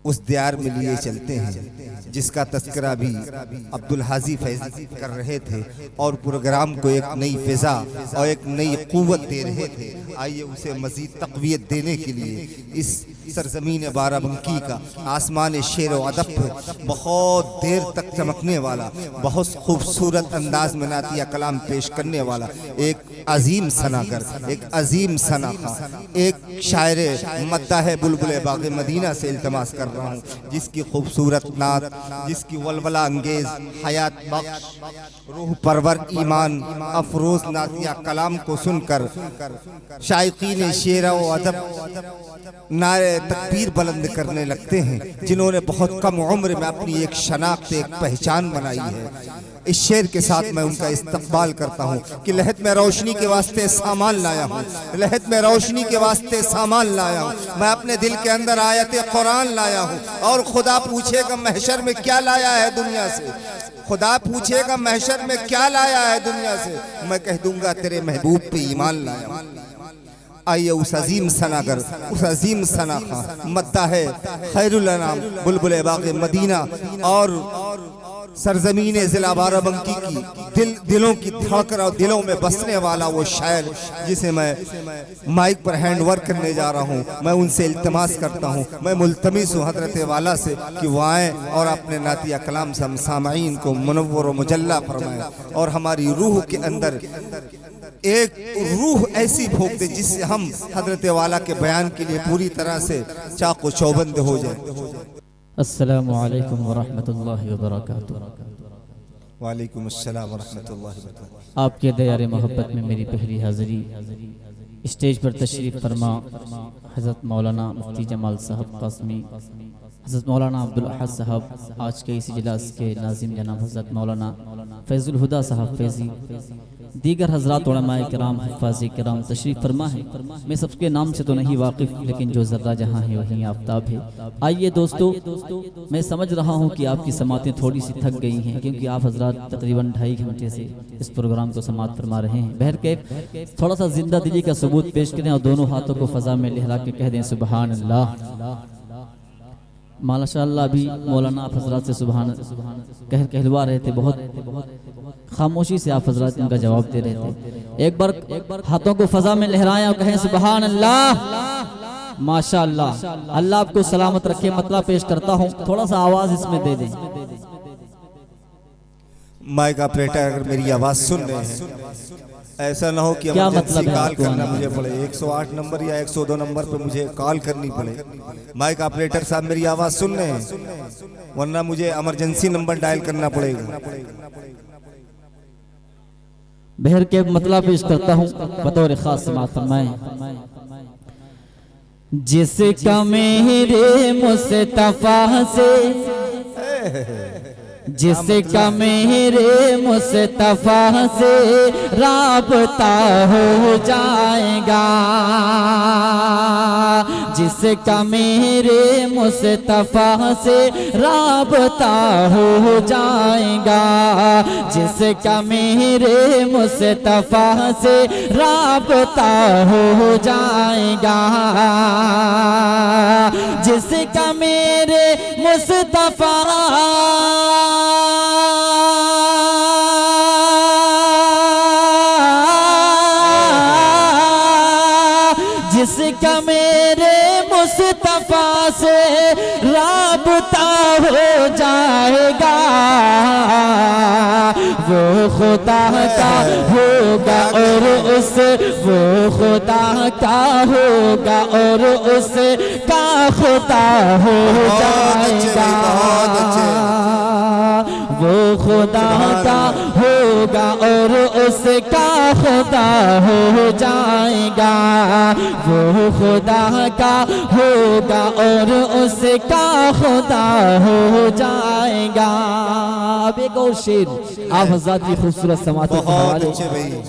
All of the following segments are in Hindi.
उस दियार में लिए चलते हैं जिसका तस्करा भी अब्दुल हाजी फैजी कर रहे थे और प्रोग्राम को एक नई फिजा और एक नई क़ुव्वत दे रहे थे। आइए उसे मज़ीद तक़वियत देने के लिए इस सरज़मीन बाराबंकी का आसमान शेर व अदब पे बहुत देर तक चमकने वाला, बहुत खूबसूरत अंदाज में नातिया कलाम पेश करने वाला एक अजीम सनाकर, एक अजीम सनाखा, एक शायर मद्दाह बुलबुल बाग़ मदीना से इल्तमास कर रहा हूँ, जिसकी खूबसूरत नात, जिसकी वलवला अंगेज हयात बख्श रूह परवर ईमान अफरोज नातिया कलाम को सुनकर शायकीन शेर व अदब नारे तकबीर बुलंद करने लगते हैं, जिन्होंने बहुत कम उम्र में अपनी एक शनाख्त, एक पहचान बनाई है। इस शेर के साथ मैं उनका इस्तकबाल करता हूँ कि लहद में रोशनी के वास्ते सामान लाया हूँ, लहद में रोशनी के वास्ते सामान लाया हूँ। मैं अपने दिल के अंदर आयत कुरान लाया हूँ और खुदा पूछेगा महशर में क्या लाया है दुनिया से, खुदा पूछेगा महशर में क्या लाया है दुनिया से, मैं कह दूंगा तेरे महबूब पे ईमान लाया हूँ। आइए उस अजीम सनागर, उस अजीम सनाखा मद्दा है खैरुल अनाम बुलबुल बाग़ मदीना और सरजमीन ज़िला बाराबंकी की दिलों की धड़कन और दिलों में बसने वाला वो शायर जिसे मैं माइक पर हैंड वर्क करने जा रहा हूँ, मैं उनसे इल्तमास करता हूँ, मैं मुल्तमिस हूँ हज़रत वाला से कि वो आएँ और अपने नातिया कलाम से हम सामाईन को मुनव्वर व मुजल्ला फरमाएं और हमारी रूह के अंदर एक रूह ऐसी फूंक दे जिससे हम हज़रत वाला के बयान के लिए पूरी तरह से चाक़ो चौबंद हो जाए। अस्सलामु अलैकुम वरहमतुल्लाहि वबरकातुहू। वालेकुम अस्सलाम वरहमतुल्लाहि वबरकातुहू। आपके दयारे मोहब्बत में मेरी पहली हाज़िरी स्टेज पर तशरीफ़ फरमा हज़रत मौलाना मुफ्ती जमाल साहब कासमी, हज़रत मौलाना अब्दुल अहद साहब, आज के इस इजलास के नाज़िम जनाब हज़रत मौलाना फैज़ुल हुदा साहब फैज़ी, दीगर हज़रात उलमाए किराम हुफ़्फ़ाज़े किराम तशरीफ़ फरमा है। मैं सबके नाम से तो नहीं वाकिफ़, लेकिन जो ज़र्रा जहाँ है वहीं आफ्ताब है। आइए दोस्तों, मैं समझ रहा हूँ कि आपकी समातें थोड़ी सी थक गई हैं, क्योंकि आप हज़रात तकरीबन 2.5 घंटे से इस प्रोग्राम को समात फरमा रहे हैं। बहरकैफ थोड़ा सा जिंदा दिली का सबूत पेश करें और दोनों हाथों को फ़ज़ा में लहरा के कह दें सुबहान अल्लाह। माशाअल्लाह भी मौलाना आप हज़रात से सुबहान कहलवा रहे थे, बहुत खामोशी से आप हज़रात उनका जवाब दे रहे थे। एक बार हाथों को फ़ज़ा में लहराएं और कहें सुबहान अल्लाह। माशाअल्लाह, अल्लाह आपको सलामत रखे। मतलब पेश करता हूँ, थोड़ा सा आवाज़ इसमें दे दें। माइक ऑपरेटर अगर मेरी आवाज़ सुन रहे हैं, ऐसा ना हो कि क्या मतलब है कॉल करना मुझे पड़े, 108 नंबर या 102 नंबर पर मुझे कॉल करनी पड़े। माइक ऑपरेटर साहब मेरी आवाज़ सुन रहे हैं, वरना मुझे इमरजेंसी नंबर डायल करना पड़ेगा। बहर के मतलब पेश करता हूँ, बतौर खास समात फरमाएं। जिसका मेरे मुस्तफा से, जिसका मेरे मुस्तफा से राबता हो जाएगा, जिसका मेरे मुस्तफा से राबता हो जाएगा, जिसका मेरे मुस्तफा से राबता हो जाएगा, जिसका मेरे मुस्तफा जिसका मेरे मुस्तफा से राबता हो जाएगा, वो खुदा का होगा और उस, वो खुदा का होगा और उसका खुदा हो जाएगा, वो खुदा का होगा और उसका खुदा हो जाएगा, वो खुदा का होगा और उसका खुदा हो जाएगा। अब एक और शेर आप हज़रात की खूबसूरत समातों के हवाले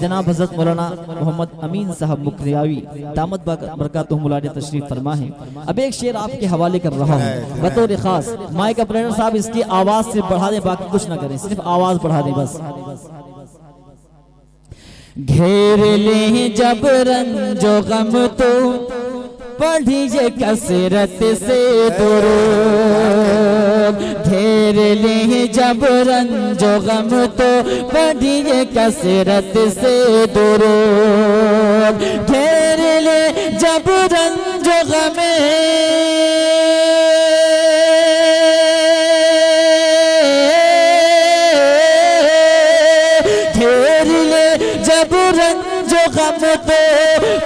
जनाब हज़रत मौलाना मोहम्मद अमीन साहब मुकरियावी दामद बरकातुहुमुल्लाह तशरीफ फरमा है। अब एक शेर आपके हवाले कर रहा हूँ बतौर खास। माइक ऑपरेटर साहब इसकी आवाज़ से बढ़ा दें, बाकी कुछ ना करें, सिर्फ आवाज़ बढ़ा दें बस। घेर ले जब रंजो गम तो पढ़िए कसरत से दुरूद। घेर ले जब रंजो गम तो पढ़िए कसरत से दुरूद। घेर ले जब रंजो गम गम तो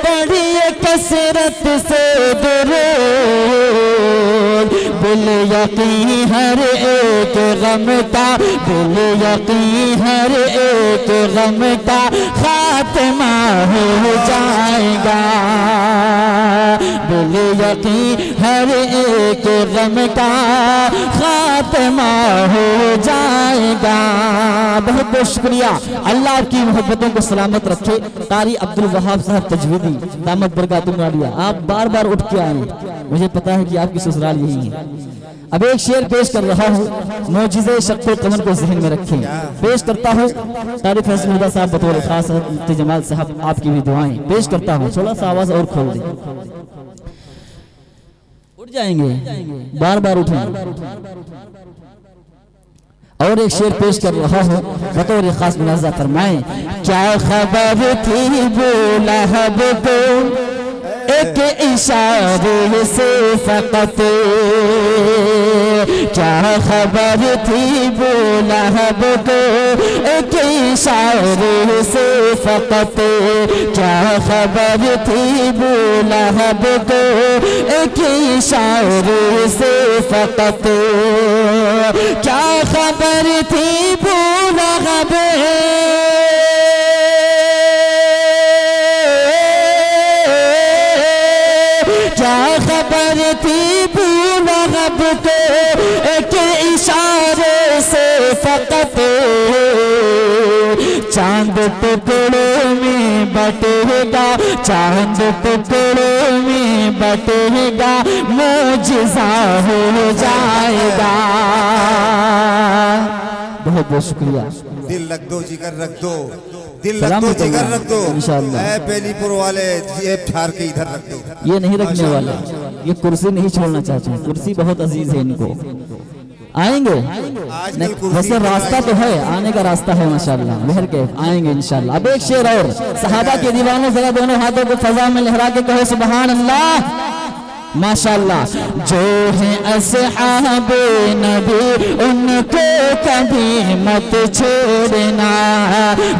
पढ़िए कसरत से दुरूद। बिल यकीन हर एक गम का, बिल यकीन हर एक गम का खात्मा हो जाएगा। बिल यकीन हर एक गम का खात्मा हो जाएगा। बहुत बहुत शुक्रिया। अल्लाह आपकी मोहब्बतों को सलामत रखे। कारी अब्दुल वहाब साहब तजवीदी दामद बरकातुहु आलिया, आप बार बार उठ के आए, मुझे पता है कि आपकी ससुराल यही है। अब एक शेर पेश कर रहा हूँ, मौजिज़े शक्ल कमर को जहन में रखें। पेश करता हूँ कारी फैसल हुदा साहब बतौर खास मुफ्ती जमाल साहब, आपकी भी दुआएं पेश करता हूँ। थोड़ा सा आवाज और खोल दें, उठ जाएंगे, बार बार उठेंगे। और एक शेर पेश कर रहा हूँ बतौर खास मुनाज़ा फरमाएं। क्या खबर थी वो लहब को एक इशारे से फकत, क्या खबर थी वो लहब को एक इशारे से फकत, क्या खबर थी वो लहब को एक इशारे से फकत, क्या खबर थी वो लहब रब को एक इशारे से फकत, चांद टुकड़ों में बटेगा, चांद टुकड़ों में बटेगा, मौजिज़ा हो जाएगा। बहुत बहुत शुक्रिया। दिल रख दो, जिगर रख दो, दिल रख दो, जिगर रख दो। इंशाअल्लाह बेलीपुर वाले जेब ठार के इधर रख दो। ये नहीं रखने वाले, ये कुर्सी नहीं छोड़ना चाहते हैं, कुर्सी बहुत अजीज है इनको। आएंगे वैसे रास्ता तो है, आने का रास्ता है माशाअल्लाह, मेहर के आएंगे इंशाअल्लाह। अब एक शेर और, सहाबा के दीवानों जरा दोनों हाथों को फजा में लहरा के कहो सुभान अल्लाह माशाअल्लाह। जो है अस्हाबे नबी उनको कभी मत छोड़ना,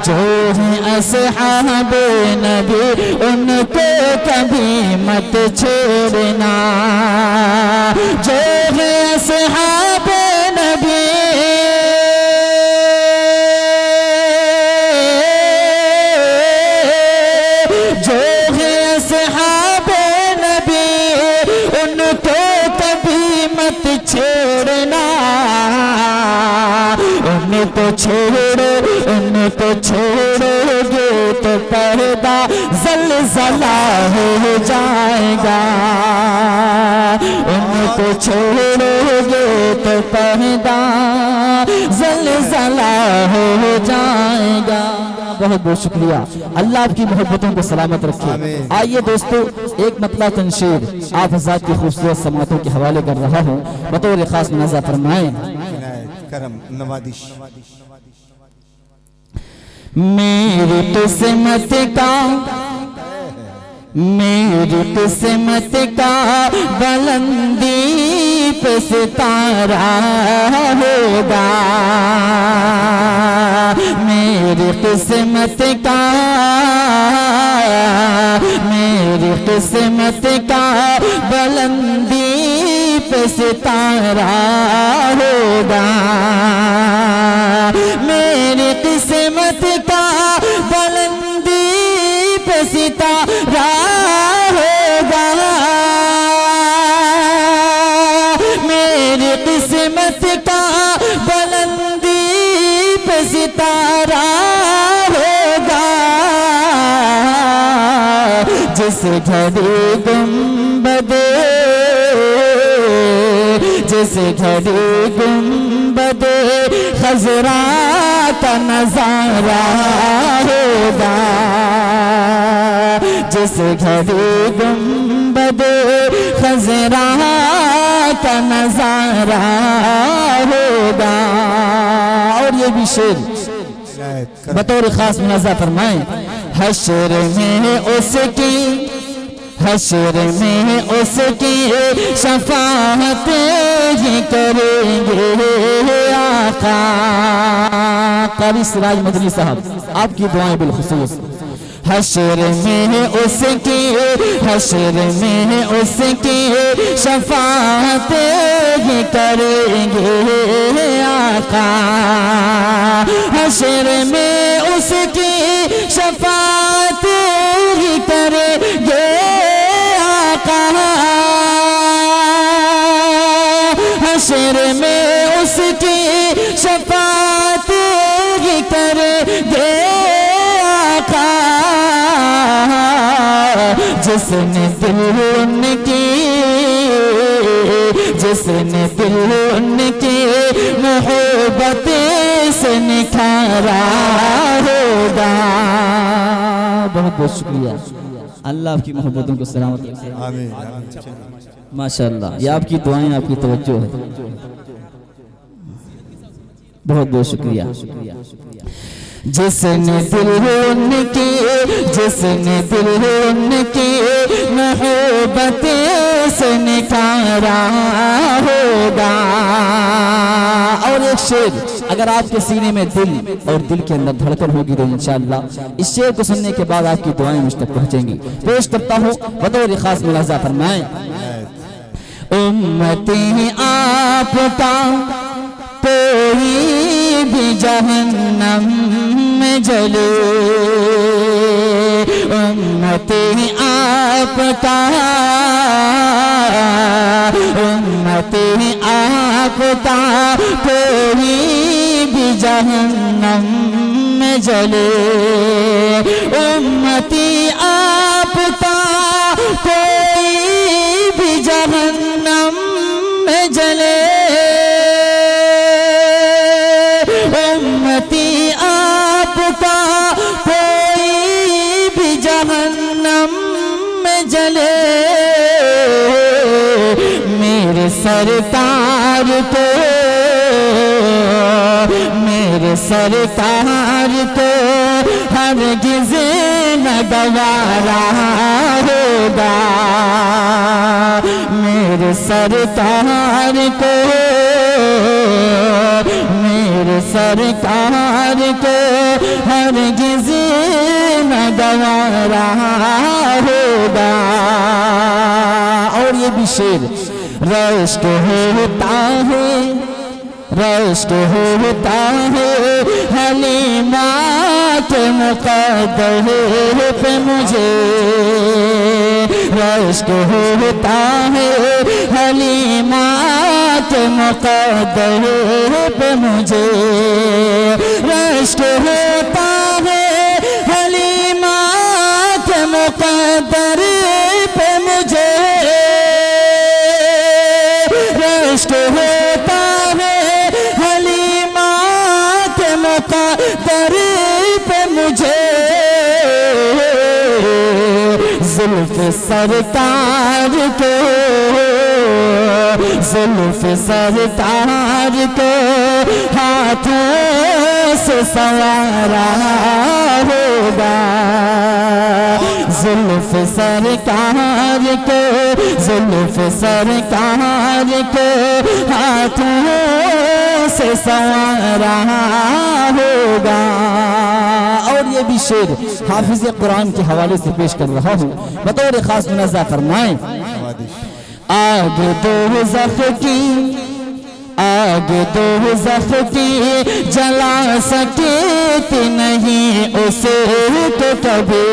जो है अस्हाबे नबी उनको कभी मत छोड़ना, जो है अस्हाबे नबी जो है अस्हाबे नबी उनको कभी मत छोड़ना, उनको छोड़ो, उनको छोड़ोगे तो पर्दा ज़लज़ला हो जाएगा, उनको छोड़ोगे तो पर्दा ज़लज़ला हो जाएगा। बहुत बहुत शुक्रिया। अल्लाह आपकी मोहब्बतों को सलामत रखे। आइए दोस्तों, एक मतला तनशीर आप हज़रात की खूबसूरत समातों के हवाले कर रहा हूँ, बतौर खास मुनाज़ा फरमाएं। करम नवादिश। मेरी किस्मत का, मेरी किस्मत का बुलंदी पे सितारा होगा, मेरी किस्मत का, मेरी किस्मत का बुलंदी पे सितारा होगा, मेरी किस्मत का बुलंदी पे सितारा होगा, मेरी किस्मत का बुलंदी पे सितारा होगा, जिस घड़ी गुंबदे, जिस घड़ी गुंबदे गुंबदे खजरा का नजारा होगा। जिस घड़ी गुंबदे खजरा का नजारा होगा। और ये भी शेर बतौर खास मुनाज़ा फरमाएं। हश्र में उसकी, हश्र में उसकी शफाअत ही करेंगे आका। क़ारी सिराज मदनी साहब आपकी दुआएं बिलखुसूस। हश्र में उसकी, हश्र में उसकी शफाअत ही करेंगे आका। हश्र में उसकी शफाअत ही करेंगे आका। हश्र में उसकी शफाअत ही करेंगे आका। जिसने दिल उनकी, जिसने दिल उनकी मोहब्बत से निखारा होगा। बहुत बहुत शुक्रिया। अल्लाह आपकी मोहब्बतों को सलामत रखे। आमीन। माशाअल्लाह, ये आपकी दुआएं, आपकी तवज्जो है। बहुत बहुत शुक्रिया। जिसने दिल उनकी, जिसने दिल उनकी मोहब्बत से निखारा होगा। और एक शेर, अगर आपके सीने में दिल और दिल के अंदर धड़कन होगी तो इंशाअल्लाह इस शेर को सुनने के बाद आपकी दुआएं मुझ तक पहुंचेंगी। पेश करता हूँ बतौर खास मुलाज़ा फरमाएं। उम्मती आपका कोई भी जहन्नम में जले, उम्मती आपका, उम्मती आपका कोई भी जहन्नम में जले, उम्मती आपका कोई भी जहन्नम में जले, उम्मती आपका कोई भी जहन्नम में जले। मेरे सरकार को, मेरे सरकार को हरगिज़ न गवारा होगा। मेरे सरकार को, मेरे सरकार को हरगिज़ न गवारा होगा। और ये भी शेर, रश्क होता है, रश्क होता है हलीमा के मुक़द्दर पे मुझे, रश्क होता है हलीमा के मुक़द्दर पे मुझे, रश्क होता है हलीमा के मुक़द्दर पे मुझे, रश्क होता है हलीमा के मुक़द्दर पे मुझे। ज़ुल्फ़ सरकार को, ज़ुल्फ़ सरकार को हाथों से संवारा होगा। ज़ुल्फ़ सरकार को, ज़ुल्फ़ सरकार को हाथों से संवारा होगा। और ये भी शेर हाफिज़ कुरान के हवाले से पेश कर रहा हूँ, बतौर खास मुनाज़ा फरमाएं। आग दोज़ख की, आग दोज़ख की जला सकती नहीं उसे तो कभी,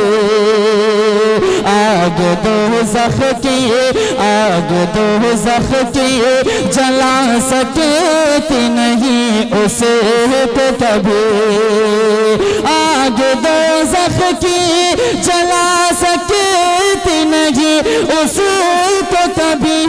आग दोज़ख की, आग दोज़ख की जला सकती नहीं उसे तो कभी, आग दोज़ख की जला सकती नहीं उसको कभी,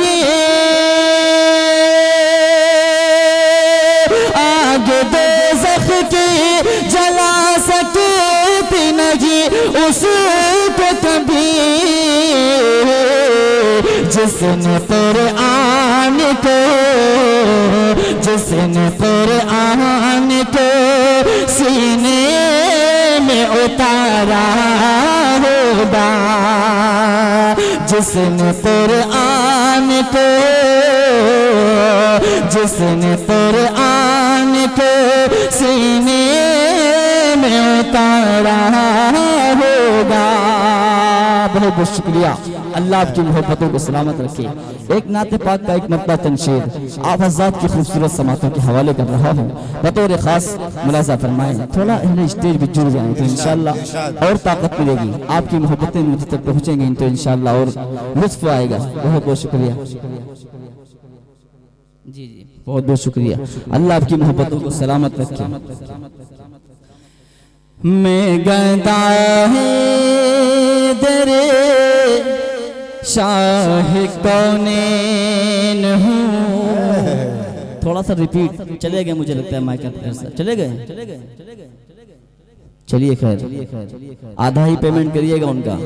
जिसने कुरान को, जिसने कुरान को सीने में उतारा होगा, जिसने कुरान को, जिसने कुरान को सीने में उतारा होगा। बहुत बहुत शुक्रिया। अल्लाह आपकी मोहब्बतों को सलामत रखे। एक नाते पाक का एक मरतबा तनशीर आप हज़रात की खूबसूरत समातों के हवाले कर रहा हूँ, बतौर खास मुलाजा फरमाएं। थोड़ा इन्हें स्टेज पर जुड़ जाएं तो इंशाअल्लाह और ताकत मिलेगी, आपकी मोहब्बतें मुझे तक पहुँचेंगी तो इंशाअल्लाह और लुत्फ आएगा। बहुत बहुत शुक्रिया जी जी, बहुत बहुत शुक्रिया। अल्लाह आपकी मोहब्बतों को सलामत रखे। मैं गदा है दरे शाह कौनैन हूँ। थोड़ा सा रिपीट चले गए, मुझे लगता है माइक चले गए। चलिए खैर, आधा ही पेमेंट करिएगा उनका।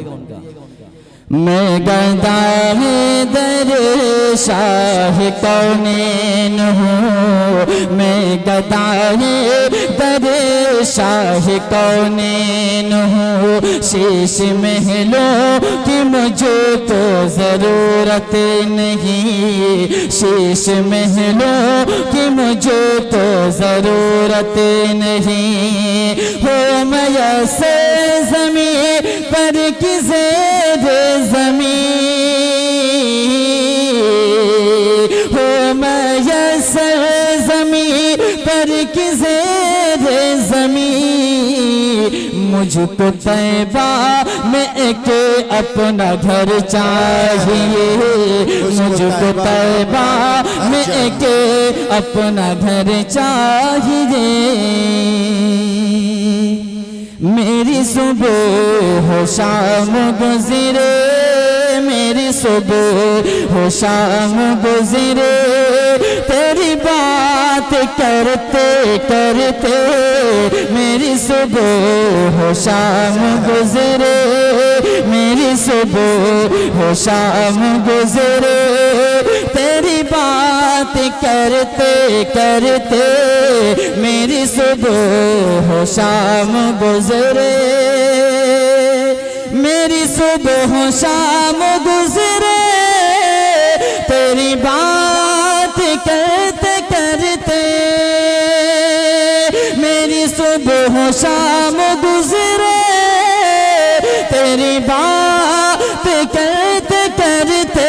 मैं गदा है दरे शाह कौनैन हूँ, मैं गदा है दरे शाह कौनैन हूँ। शीश महलों की मुझे तो ज़रूरत नहीं, शीश महलों की मुझे तो ज़रूरत नहीं। हो मैसे ज़मीं पर की ज़ेर ज़मीं, हो मैसे ज़मीं पर की ज़ेर ज़मीं। मुझको तैबा में एक अपना घर चाहिए, मुझको तैबा में एक अपना घर चाहिए। मेरी सुबह हो शाम गुज़रे, मेरी सुबह हो शाम गुज़रे, तेरी बात करते करते। मेरी सुबह हो शाम गुज़रे, मेरी सुबह हो शाम गुज़रे, तेरी बात करते करते। मेरी सुबह हो शाम गुज़रे, मेरी सुबह हो शाम गुज़रे, तेरी बात करते करते। मेरी सुबह हो शाम गुज़रे, तेरी बात करते करते।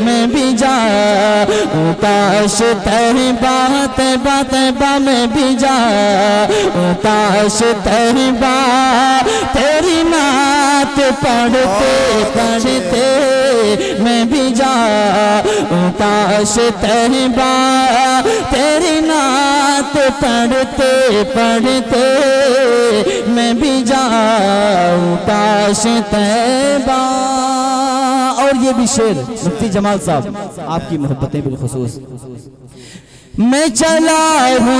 मैं भी जाऊं काश तेरी बात बात बा, मैं भी जाऊं काश तेरी बात तेरी नात पढ़ते पढ़ते। मैं भी जाऊं काश तेरी बात तेरी नात पढ़ते पढ़ते। मैं भी जाऊं काश तैबा। और ये भी शेर मुफ्ती जमाल साहब आपकी मोहब्बतें बिलखुसूस। मैं चला हूँ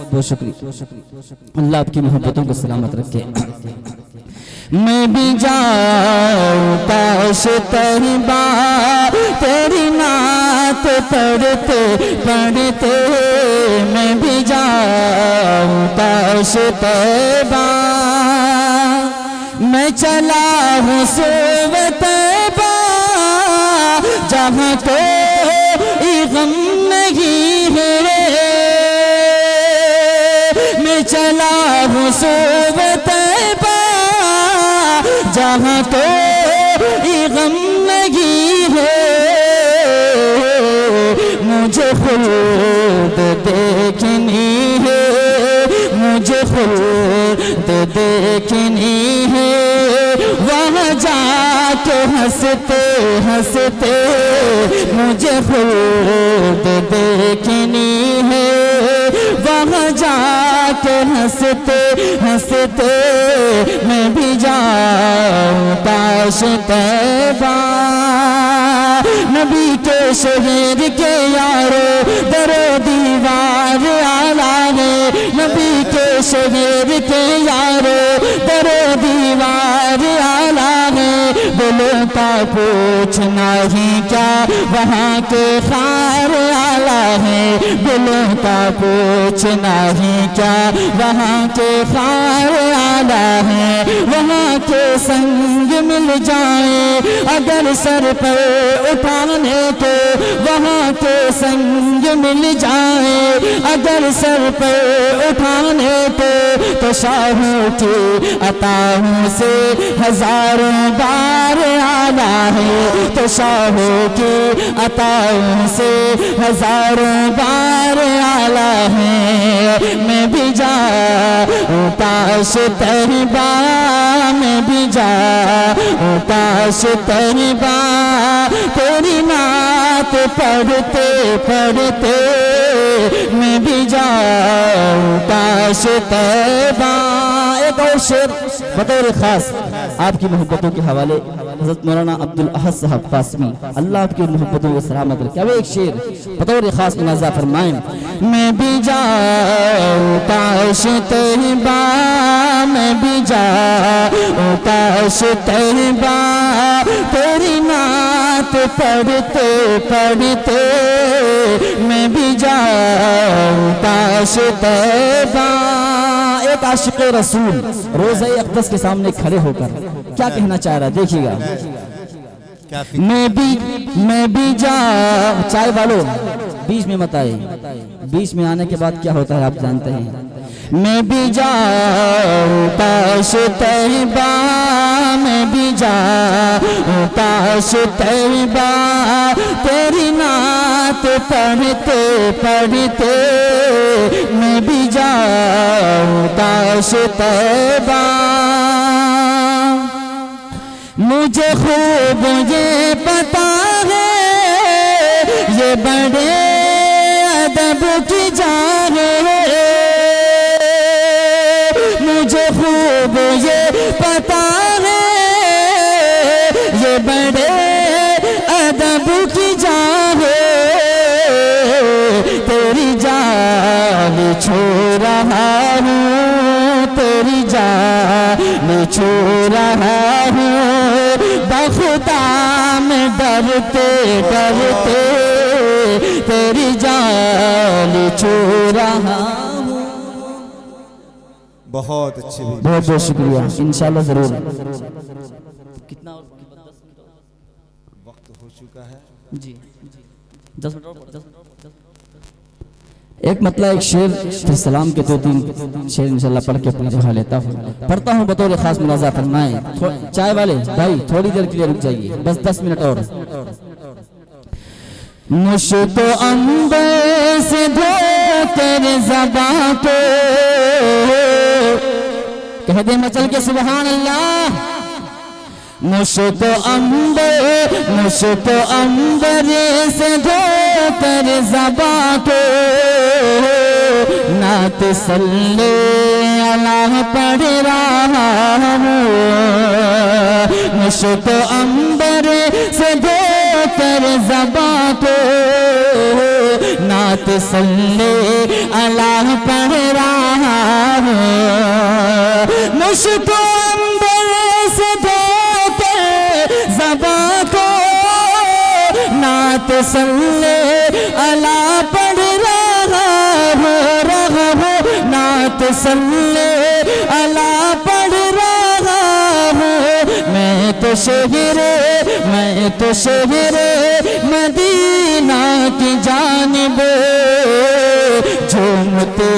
बहुत शुक्रिया, अल्लाह आपकी मोहब्बतों को सलामत रखे। मैं भी जाऊं काश तेरी बात तेरी नात पढ़ते पढ़ते। मैं भी जाऊं काश तैबा। मैं चला हूँ सोवे तैबा, जहाँ कोई गम नहीं है। मैं चला हूँ सोवे तैबा, जहाँ कोई गम नहीं है। मुझे खुद देखनी है, मुझे खुद देखनी है। वहाँ जाके हंसते हंसते मुझे खुद देखनी है। वहाँ जाके हंसते हंसते मैं भी जाऊं काश तैबा। नबी के शहर के यारो दरो दीवार आला है। नबी के शहर के यारो दरो दीवार आला है। का पूछना ही क्या, वहाँ के खार आला है। दिलों का पूछना ही क्या, वहाँ के खार आला है। वहाँ के संग मिल जाए अगर सर पर उठाने को, वहाँ के संग मिल जाए अगर सर पर उठाने को, तो शाहों की अताओं से हजारों बार आला है। तो शाहों की अताओं से हजारों बार आला है। मैं भी जाऊं काश तहबा, मैं भी जाऊं काश तहबा, तेरी नात पढ़ते पढ़ते मैं भी जाऊं काश तहबा। एक और शेर बतौर खास आपकी मोहब्बतों के हवाले हज़रत मौलाना अब्दुल अहद साहब कासमी, अल्लाह आपकी मोहब्बतों को सलामत रखे। अब एक शेर बतौर खास मुनाज़ा फरमाएं। मैं भी जाऊं काश तहबा, मैं भी जाऊं काश तहबा, तेरी नात पढ़ते पढ़ते मैं भी जाऊं काश तहबा। एक आशिक़ रसूल रोज़े अक़दस के सामने खड़े होकर क्या कहना चाह रहा है, देखिएगा। मैं भी जाऊं, चाय वालों बीच में मत आए, बीच में आने के बाद क्या होता है आप जानते हैं। मैं भी जाऊं काश तहबा, मैं भी जाऊं काश तहबा, तेरी नात पढ़ते पढ़ते मैं भी जाऊं काश तहबा। मुझे खूब ये पता है ये बड़े अदब की जान है। मुझे खूब ये पता है ये बड़े अदब की जान है। तेरी जान छू रहा हूँ, तेरी जान छू रहा हूँ, बखुदा में डरते डरते तेरी जान छू रहा हूँ। बहुत अच्छे, बहुत बहुत शुक्रिया, इंशाल्लाह जरूर। कितना वक्त हो चुका है जी, 10 मिनट। एक मतलब एक शेर फिर सलाम के 2-3 शेर इंशाल्लाह पढ़ के अपनी जगह लेता हूँ, पढ़ता हूँ बतौर खास मुलाजा फरमाएं। चाय वाले भाई थोड़ी देर के लिए रुक जाइए, बस 10 मिनट और। मुश्क अंबर से धो तेरे ज़बां को, कह दे मचल के सुभान अल्लाह। मुश्क अंबर से धो तेरे ज़बां को, नात सल्ले अला पढ़ रहा हूँ। मुश्क अंबर से धो तेरे ज़बां को, नात सल्ले अला पढ़ रहा हूँ। मुश्क अंबर से धो तेरे ज़बां को, नात सल्ले अला पढ़ रहा हूँ, नात सल्ले अला पढ़ रहा हूँ। मैं तो शहरे मदीना की जानिब झूमते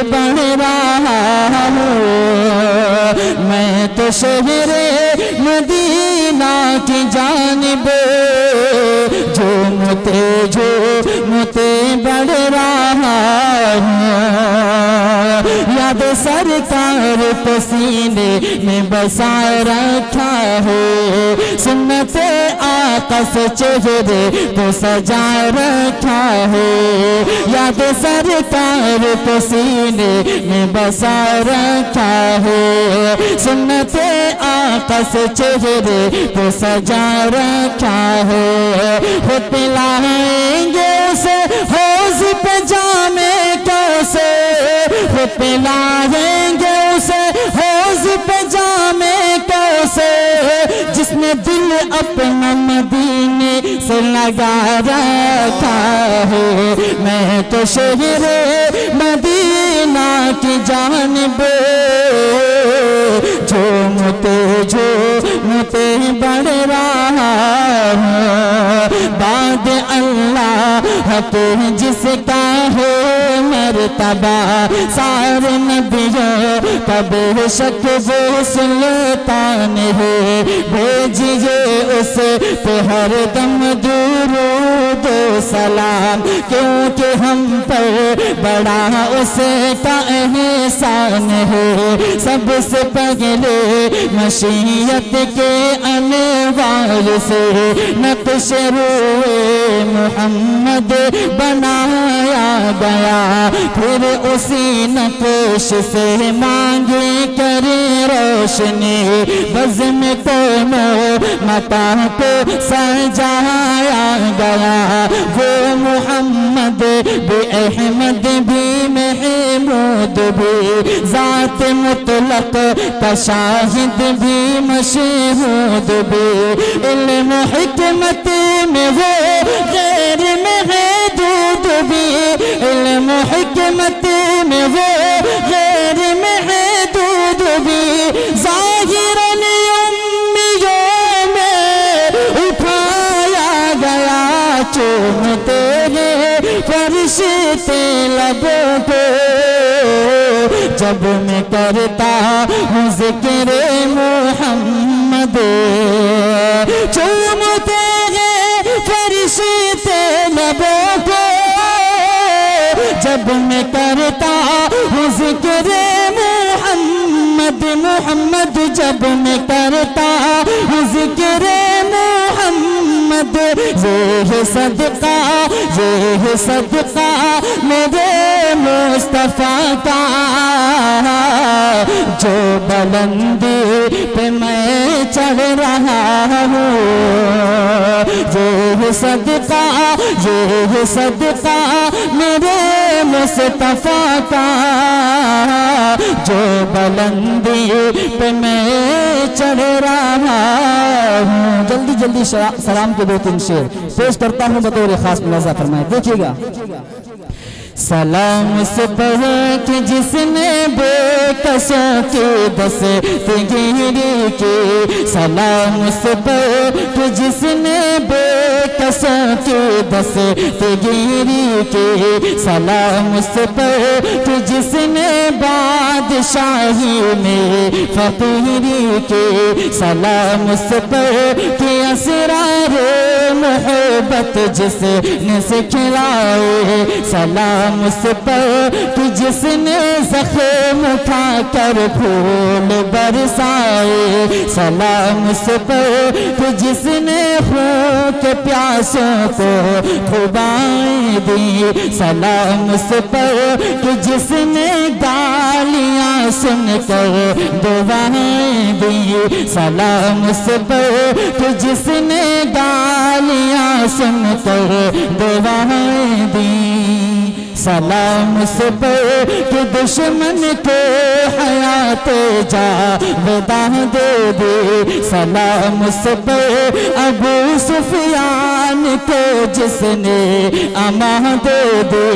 बढ़ रहा हूँ। मैं तो शहरे मदीना की जानिब झूमते बढ़ रहा हूँ। याद सरकार को सीने में बसा रखा है, सुन्नते आका से चेहरे को सजा रखा है। याद सरकार को सीने में बसा रखा है, सुन्नते आका से चेहरे को सजा रखा है। हो पिलाएंगे उसे हौज पे जामे कैसे, पिलाएंगे उसे हौज पे जामे कैसे, जिसने दिल अपना मदीने से लगा रखा है। मैं तो शहर मदीना की जानिब झूमते बढ़ रहा हूँ। बाद अल्लाह के जिसका है मर्तबा सारे नबियों का बेशक वो सुल्तान है। भेजिए उस पे हर दम दुरूद सलाम, क्योंकि हम पर बड़ा उसका एहसान है। सबसे पहले मशीयत के अनवार से नक्श रूए मोहम्मद बनाया गया, फिर उसी नक्श से मांगे करे रोशनी। बज़्म दोनों मता को सजाया गया, वो मोहम्मद भी अहमद भी महमूद भी, ज़ात मुतलक का शाहिद भी मशहूद भी। इल्म हिकमत में वो गैर महदूद भी, इल्म हिकमत में वो गैर महदूद भी। ज़ाहिरन उम्मियों में उठाया गया, चूमते हैं फरिश्ते लबों को जब मैं करता हूँ ज़िक्र मोहम्मद। चूमते हैं फरिश्ते लबों को जब मैं करता हूँ ज़िक्र मोहम्मद। मोहम्मद जब मैं करता हूँ ज़िक्र मोहम्मद। ये सदका मेरे मुस्तफ़ा का, जो बुलंदी पे मैं चढ़ रहा हूँ। ये सदका मेरे मुस्तफ़ा का, जो बुलंदी पे मैं चढ़ रहा हूँ। जल्दी जल्दी सलाम के 2-3 शेर पेश करता हूँ बतौर खास मुलाज़ा फरमाए, देखिएगा। सलाम से पढ़ के जिसने बेकसों की दस्तगीरी की, सलाम से पढ़ के जिसने बेकसों की दस्तगीरी की, सलाम से पढ़ के जिसने बादशाही में फकीरी की, सलाम से पढ़ के असरार मोहब्बत जिसने सिखलाए, सलाम से पर कि जिसने ज़ख्म उठा कर फूल बरसाए, सलाम से पर कि जिसने खून के प्यासों को खुबाएं दी, सलाम से पर कि जिसने गालियाँ सुनकर दुआएं दी, सलाम से पर कि जिसने गालियाँ सुनकर दुआएं दी। सलाम से पर कि दुश्मन को हयात जावेदा दे दे, सलाम से पर अबू सुफियान को जिसने अमा दे दे,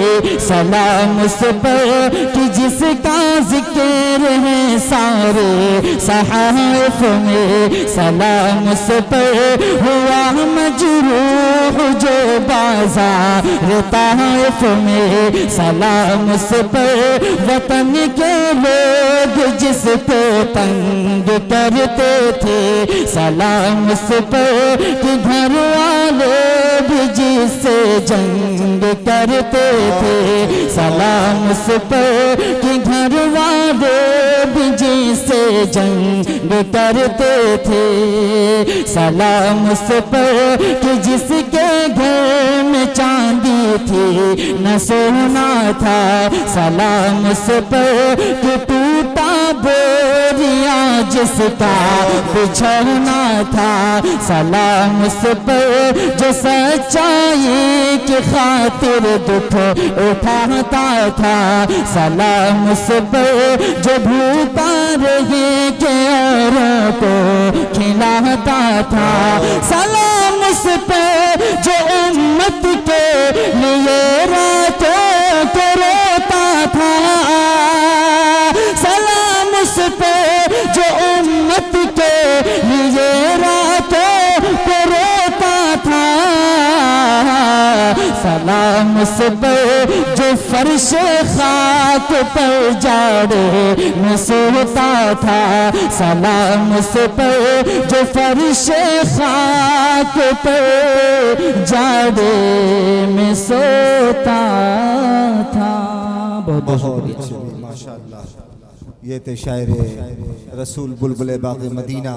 सलाम से पर कि जिसका जिक्र है सारे सहाइफ में, सलाम से पर हुआ मजरूह जो बाज़ार ताइफ में, सलाम से पर वतन के लोग जिसको तंग करते थे, सलाम से पर कि घर वाले भी जिससे जंग करते थे, सलाम से पर कि घर वाले भी जिससे जंग करते थे, सलाम से पर कि जिसके घर में चांदी थी न सोना था, सलाम से पर कि टूटा बोरिया जिसका बिछौना था, सलाम उस पर जो सच्चाई की खातिर दुख उठाता था, सलाम उस पर जो भूखा रहे के औरों को खिलाता था, सलाम उस पर जो उम्मत के लिए रातों को रोता था, सलाम उस पे जो उम्मत के लिए रातों को रोता था, सलाम उस पे जो फर्श खाक पर जाड़े में सोता था, सलाम उस पे जो फर्श खाक पर जाड़े में सोता था। बहुत बहुत शुक्रिया। माशाअल्लाह, ये थे शायर रसूल बुलबुल बाग़ मदीना।